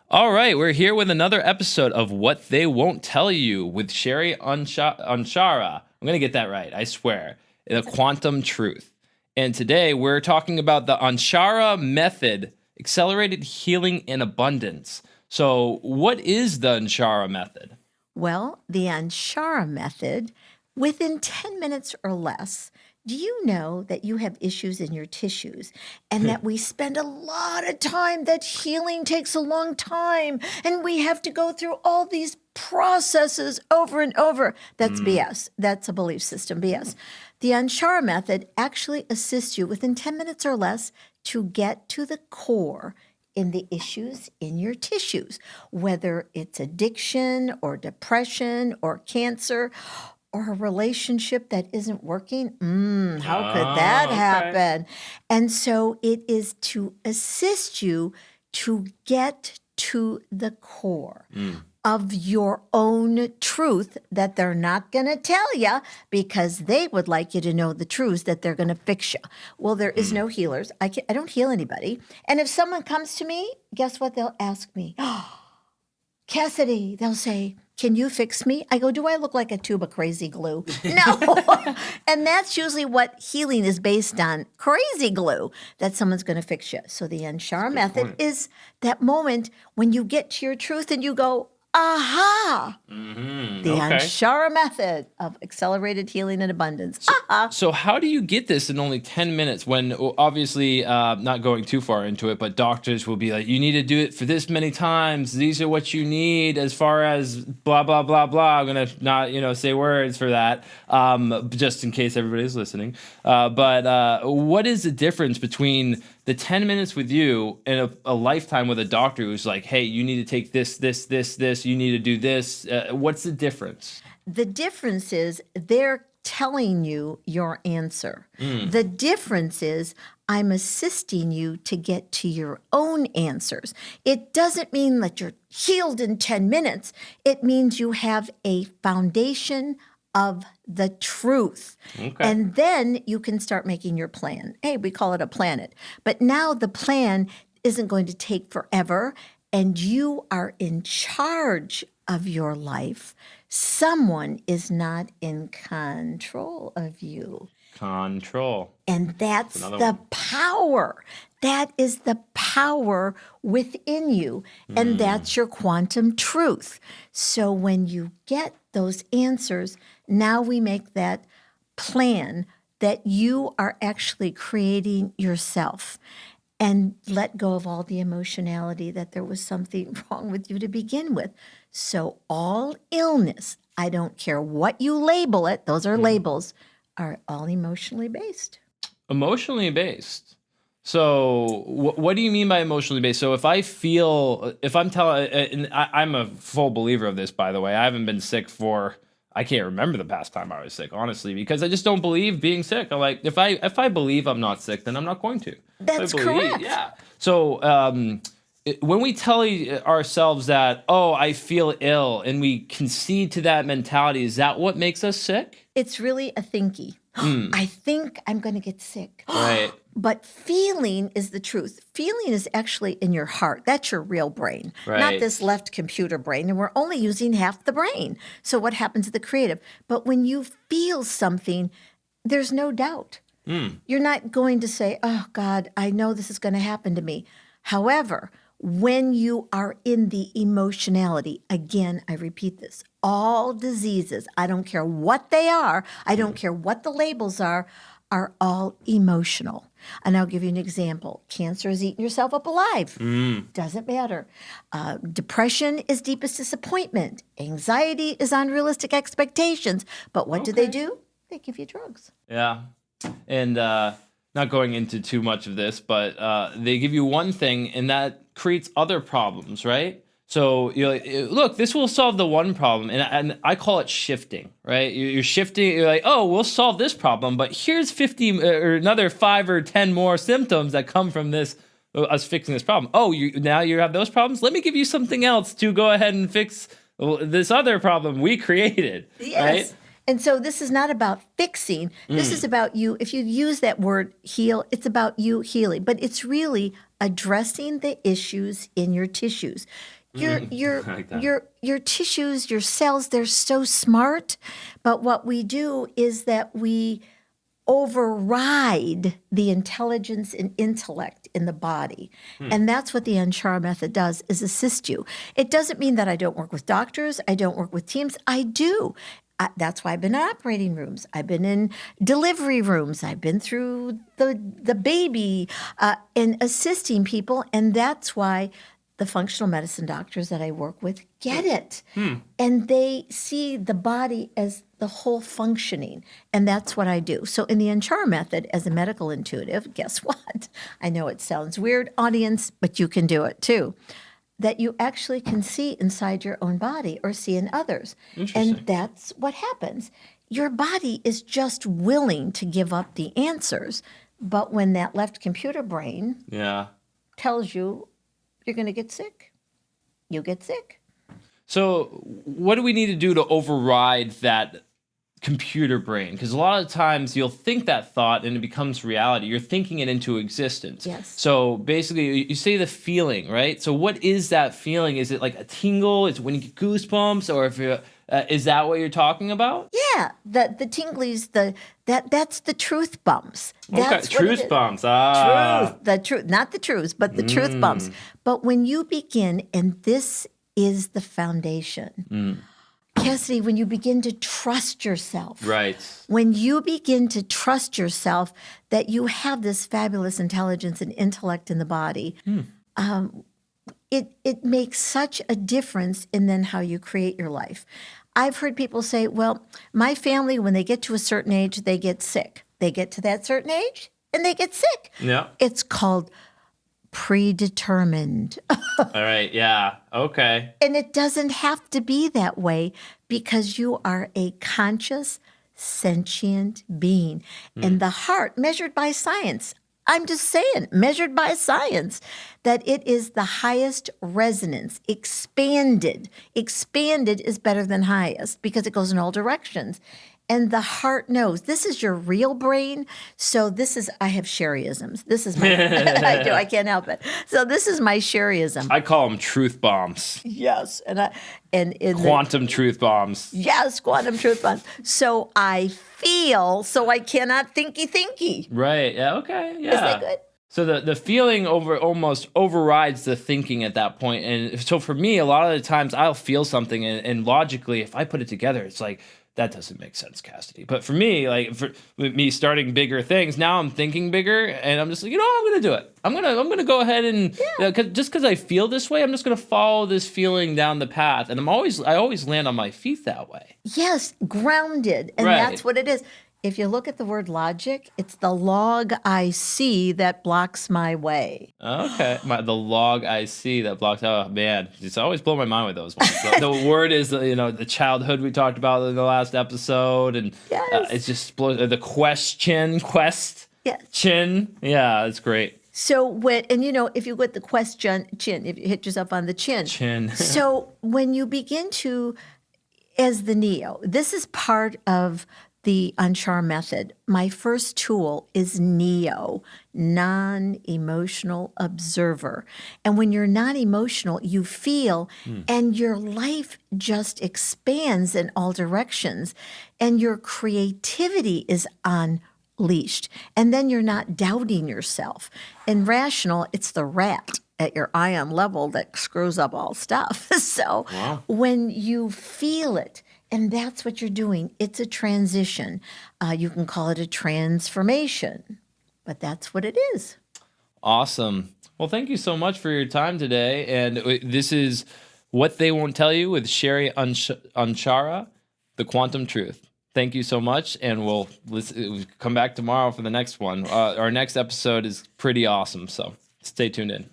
All right, we're here with another episode of What They Won't Tell You with Sherry Anshara. I'm going to get that right, I swear. The quantum truth. And today we're talking about the Anshara Method, accelerated healing in abundance. So, what is the Anshara Method? Well, the Anshara Method, within 10 minutes or less, do you know that you have issues in your tissues and that we spend a lot of time, that healing takes a long time, and we have to go through all these processes over and over? That's BS. That's a belief system, BS. The Anshara Method actually assists you within 10 minutes or less to get to the core in the issues in your tissues, whether it's addiction or depression or cancer or a relationship that isn't working. How could that happen? And so it is to assist you to get to the core of your own truth that they're not going to tell you because they would like you to know the truth that they're going to fix you. Well, there is no healers. I don't heal anybody. And if someone comes to me, guess what they'll ask me? Cassidy, they'll say, can you fix me? I go, do I look like a tube of crazy glue? No. And that's usually what healing is based on, crazy glue, that someone's going to fix you. So the Anshara Method is that moment when you get to your truth and you go, aha! The Anshara Method of accelerated healing and abundance. So how do you get this in only 10 minutes when obviously not going too far into it, but doctors will be like, you need to do it for this many times. These are what you need as far as blah, blah, blah, blah. I'm going to not, say words for that just in case everybody's listening. But what is the difference between the 10 minutes with you and a lifetime with a doctor who's like, hey, you need to take this, you need to do this. What's the difference? The difference is they're telling you your answer. The difference is I'm assisting you to get to your own answers. It doesn't mean that you're healed in 10 minutes. It means you have a foundation of the truth. And then you can start making your plan. Hey, we call it a planet. But now the plan isn't going to take forever, and you are in charge of your life. Someone is not in control of you. Control. And that's the power. That is the power within you. And that's your quantum truth. So when you get those answers, now we make that plan that you are actually creating yourself. And let go of all the emotionality that there was something wrong with you to begin with. So all illness, I don't care what you label it, those are labels, are all emotionally based. Emotionally based. So what do you mean by emotionally based? So if I'm telling, and I'm a full believer of this, by the way, I haven't been sick I can't remember the past time I was sick, honestly, because I just don't believe being sick. I'm like, if I believe I'm not sick, then I'm not going to. That's correct. Yeah. So when we tell ourselves that, oh, I feel ill, and we concede to that mentality, is that what makes us sick? It's really a thinky. I think I'm going to get sick. Right. But feeling is the truth. Feeling is actually in your heart. That's your real brain, not this left computer brain. And we're only using half the brain. So what happens to the creative? But when you feel something, there's no doubt. You're not going to say, oh, God, I know this is going to happen to me. However, when you are in the emotionality, again, I repeat this, all diseases, I don't care what they are, I don't care what the labels are all emotional. And I'll give you an example. Cancer is eating yourself up alive. Doesn't matter. Depression is deepest disappointment. Anxiety is unrealistic expectations. But what do? They give you drugs. Yeah. And not going into too much of this, but they give you one thing, and that creates other problems, right? So you're like, look, this will solve the one problem, and I call it shifting, right? You're shifting. You're like, oh, we'll solve this problem, but here's 50 or another 5 or 10 more symptoms that come from this us fixing this problem. Oh, now you have those problems. Let me give you something else to go ahead and fix this other problem we created. Yes. Right? And so this is not about fixing. This is about you. If you use that word heal, it's about you healing. But it's really addressing the issues in your tissues. Your I like that. your tissues, your cells, they're so smart, but what we do is that we override the intelligence and intellect in the body. And that's what the Anshara Method does, is assist you. It doesn't mean that I don't work with doctors, I don't work with teams. I do. That's why I've been in operating rooms. I've been in delivery rooms. I've been through the baby and assisting people. And that's why the functional medicine doctors that I work with get it. And they see the body as the whole functioning. And that's what I do. So in the Anshara Method, as a medical intuitive, guess what? I know it sounds weird, audience, but you can do it too. That you actually can see inside your own body or see in others. And that's what happens. Your body is just willing to give up the answers. But when that left computer brain tells you you're going to get sick, you get sick. So what do we need to do to override that computer brain? Because a lot of times you'll think that thought and it becomes reality. You're thinking it into existence. Yes. So basically, you say the feeling, right? So what is that feeling? Is it like a tingle? Is it when you get goosebumps? Or if you're, is that what you're talking about? Yeah, the tinglies, that's the truth bumps. That's Okay, truth bumps. Ah. Truth, not the truths, but the truth bumps. But when you begin, and this is the foundation, Cassidy, when you begin to trust yourself, Right. when you begin to trust yourself that you have this fabulous intelligence and intellect in the body, it makes such a difference in then how you create your life. I've heard people say, well, my family, when they get to a certain age, they get sick. They get to that certain age and they get sick. Yeah. It's called predetermined. All right. Yeah. Okay. And it doesn't have to be that way because you are a conscious, sentient being. And the heart, measured by science, I'm just saying, measured by science, that it is the highest resonance, expanded. Expanded is better than highest because it goes in all directions. And the heart knows this is your real brain. So this is, I have Sherryisms. This is my, I do, I can't help it. So this is my Sherryism. I call them truth bombs. Yes. And in Quantum truth bombs. yes, quantum truth bombs. So I feel, so I cannot thinky. Right. Yeah. Okay. Yeah. Is that good? So the feeling almost overrides the thinking at that point. And so for me, a lot of the times I'll feel something and logically, if I put it together, it's like, that doesn't make sense, Cassidy. But for me, like with me starting bigger things, now I'm thinking bigger, and I'm just like, I'm gonna do it. I'm gonna go ahead and just because I feel this way, I'm just gonna follow this feeling down the path, and I always land on my feet that way. Yes, grounded. And Right. that's what it is. If you look at the word logic, it's the log I see that blocks my way. Okay, the log I see that blocks. Oh man, it's always blow my mind with those ones. The word is the childhood we talked about in the last episode, and Yes. it's just the quest. Yes. Chin. Yeah, it's great. So if you get the question chin, if you hit yourself on the chin. Chin. So when you begin to, as the Neo, this is part of the Anshara Method. My first tool is Neo, non-emotional observer. And when you're non-emotional, you feel, and your life just expands in all directions, and your creativity is unleashed. And then you're not doubting yourself. In rational, it's the rat at your ion level that screws up all stuff. So when you feel it, and that's what you're doing. It's a transition. You can call it a transformation, but that's what it is. Awesome. Well, thank you so much for your time today. And this is What They Won't Tell You with Sherry Anshara, The Quantum Truth. Thank you so much, and we'll come back tomorrow for the next one. Our next episode is pretty awesome, so stay tuned in.